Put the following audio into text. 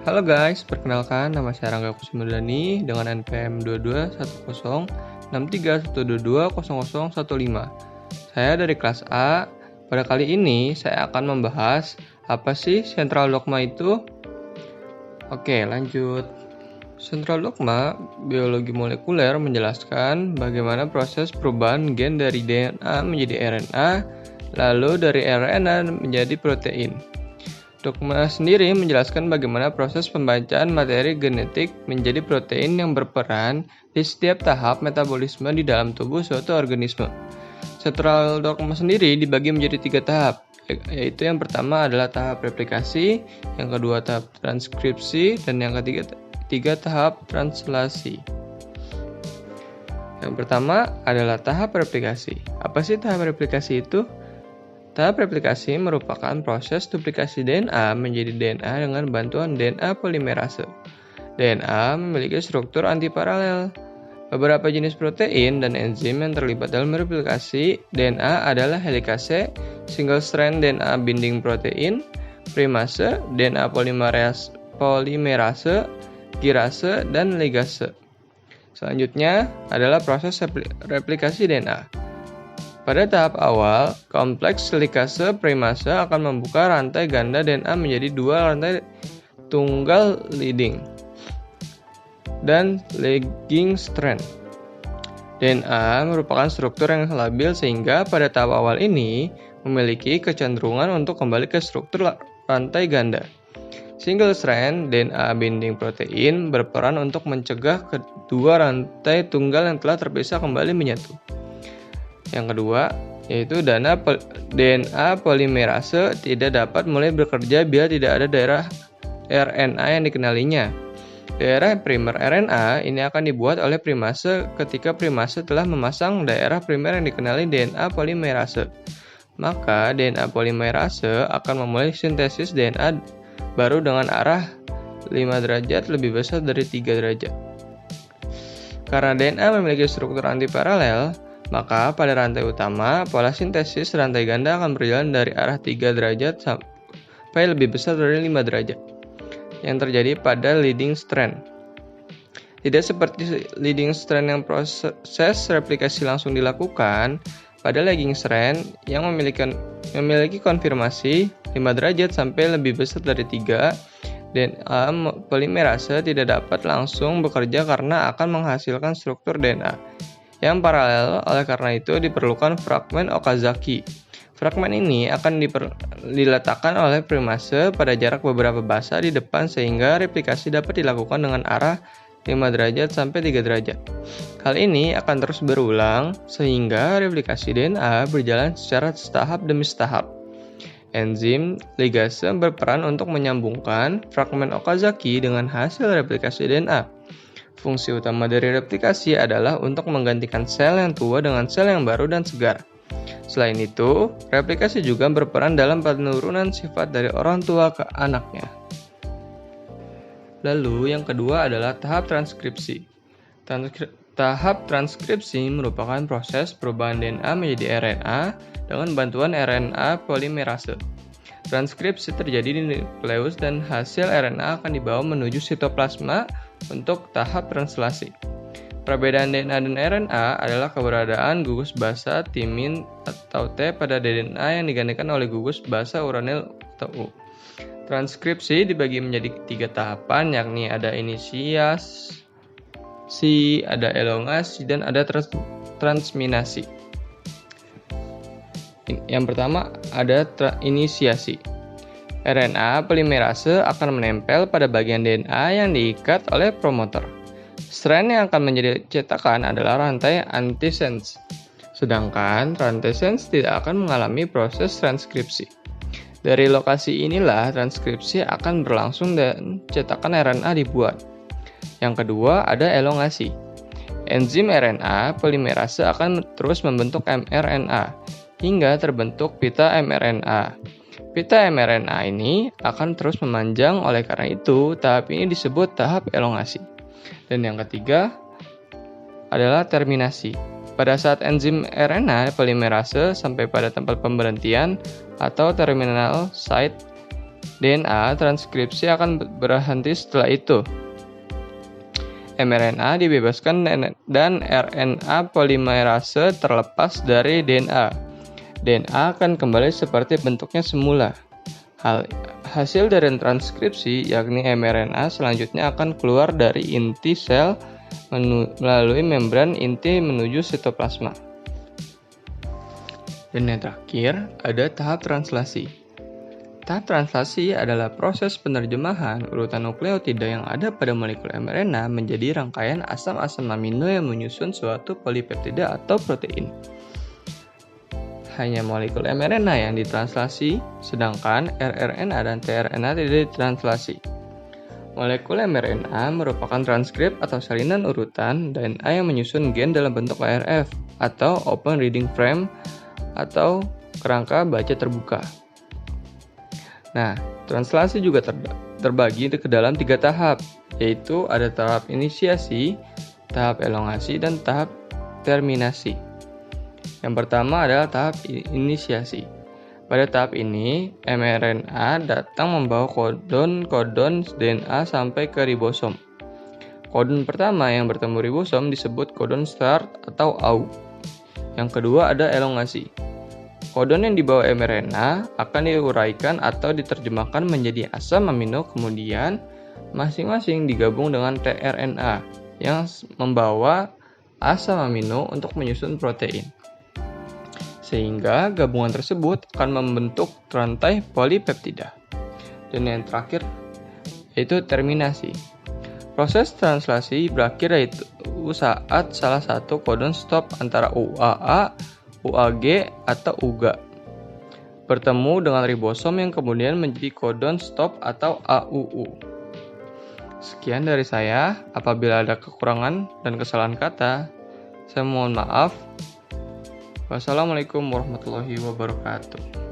Halo guys, perkenalkan nama saya Rangga Kusumardani dengan NPM 22106312200015. Saya dari kelas A. Pada kali ini saya akan membahas apa sih sentral dogma itu? Oke, lanjut. Sentral dogma biologi molekuler menjelaskan bagaimana proses perubahan gen dari DNA menjadi RNA, lalu dari RNA menjadi protein. Dogma sendiri menjelaskan bagaimana proses pembacaan materi genetik menjadi protein yang berperan di setiap tahap metabolisme di dalam tubuh suatu organisme. Sentral dogma sendiri dibagi menjadi 3 tahap, yaitu yang pertama adalah tahap replikasi, yang kedua tahap transkripsi, dan yang ketiga tahap translasi. Yang pertama adalah tahap replikasi. Apa sih tahap replikasi itu? Tahap replikasi merupakan proses duplikasi DNA menjadi DNA dengan bantuan DNA polimerase. DNA memiliki struktur antiparalel. Beberapa jenis protein dan enzim yang terlibat dalam replikasi DNA adalah helikase, single strand DNA binding protein, primase, DNA polimerase, kirase, dan ligase. Selanjutnya adalah proses replikasi DNA. Pada tahap awal, kompleks helikase primase akan membuka rantai ganda DNA menjadi 2 rantai tunggal leading dan lagging strand. DNA merupakan struktur yang labil sehingga pada tahap awal ini memiliki kecenderungan untuk kembali ke struktur rantai ganda. Single strand DNA binding protein berperan untuk mencegah kedua rantai tunggal yang telah terpisah kembali menyatu. Yang kedua, yaitu DNA polimerase tidak dapat mulai bekerja bila tidak ada daerah RNA yang dikenalinya. Daerah primer RNA ini akan dibuat oleh primase ketika primase telah memasang daerah primer yang dikenali DNA polimerase. Maka DNA polimerase akan memulai sintesis DNA baru dengan arah 5 derajat lebih besar dari 3 derajat. Karena DNA memiliki struktur antiparalel, maka pada rantai utama, pola sintesis rantai ganda akan berjalan dari arah 3 derajat sampai lebih besar dari 5 derajat yang terjadi pada leading strand. Tidak seperti leading strand yang proses replikasi langsung dilakukan, pada lagging strand yang memiliki konfirmasi 5 derajat sampai lebih besar dari 3, DNA polimerase tidak dapat langsung bekerja karena akan menghasilkan struktur DNA yang paralel. Oleh karena itu diperlukan fragmen Okazaki. Fragmen ini akan diletakkan oleh primase pada jarak beberapa basa di depan sehingga replikasi dapat dilakukan dengan arah 5 derajat sampai 3 derajat. Hal ini akan terus berulang sehingga replikasi DNA berjalan secara tahap demi tahap. Enzim ligase berperan untuk menyambungkan fragmen Okazaki dengan hasil replikasi DNA. Fungsi utama dari replikasi adalah untuk menggantikan sel yang tua dengan sel yang baru dan segar. Selain itu, replikasi juga berperan dalam penurunan sifat dari orang tua ke anaknya. Lalu yang kedua adalah tahap transkripsi. Tahap transkripsi merupakan proses perubahan DNA menjadi RNA dengan bantuan RNA polimerase. Transkripsi terjadi di nukleus dan hasil RNA akan dibawa menuju sitoplasma untuk tahap translasi. Perbedaan DNA dan RNA adalah keberadaan gugus basa timin atau T pada DNA yang digantikan oleh gugus basa uranil atau U. Transkripsi dibagi menjadi 3 tahapan, yakni ada inisiasi, ada elongasi, dan ada transminasi. Yang pertama ada inisiasi. RNA polimerase akan menempel pada bagian DNA yang diikat oleh promotor. Strand yang akan menjadi cetakan adalah rantai antisense, sedangkan rantai sense tidak akan mengalami proses transkripsi. Dari lokasi inilah transkripsi akan berlangsung dan cetakan RNA dibuat. Yang kedua ada elongasi. Enzim RNA polimerase akan terus membentuk mRNA hingga terbentuk pita mRNA. Pita mRNA ini akan terus memanjang, oleh karena itu tahap ini disebut tahap elongasi. Dan yang ketiga adalah terminasi. Pada saat enzim RNA polimerase sampai pada tempat pemberhentian atau terminal site, DNA transkripsi akan berhenti setelah itu. mRNA dibebaskan dan RNA polimerase terlepas dari DNA. DNA akan kembali seperti bentuknya semula. Hasil dari transkripsi, yakni mRNA, selanjutnya akan keluar dari inti sel melalui membran inti menuju sitoplasma. Dan yang terakhir, ada tahap translasi. Tahap translasi adalah proses penerjemahan urutan nukleotida yang ada pada molekul mRNA menjadi rangkaian asam-asam amino yang menyusun suatu polipeptida atau protein. Hanya molekul mRNA yang ditranslasi, sedangkan rRNA dan tRNA tidak ditranslasi. Molekul mRNA merupakan transkrip atau salinan urutan DNA yang menyusun gen dalam bentuk ORF atau Open Reading Frame atau kerangka baca terbuka. Nah, translasi juga terbagi ke dalam 3 tahap, yaitu ada tahap inisiasi, tahap elongasi, dan tahap terminasi. Yang pertama adalah tahap inisiasi. Pada tahap ini, mRNA datang membawa kodon DNA sampai ke ribosom. Kodon pertama yang bertemu ribosom disebut kodon start atau AU. Yang kedua ada elongasi. Kodon yang dibawa mRNA akan diuraikan atau diterjemahkan menjadi asam amino, kemudian masing-masing digabung dengan tRNA yang membawa asam amino untuk menyusun protein. Sehingga gabungan tersebut akan membentuk rantai polipeptida. Dan yang terakhir yaitu terminasi. Proses translasi berakhir yaitu saat salah satu kodon stop antara UAA, UAG, atau UGA bertemu dengan ribosom yang kemudian menjadi kodon stop atau AUU. Sekian dari saya. Apabila ada kekurangan dan kesalahan kata, saya mohon maaf. Wassalamualaikum warahmatullahi wabarakatuh.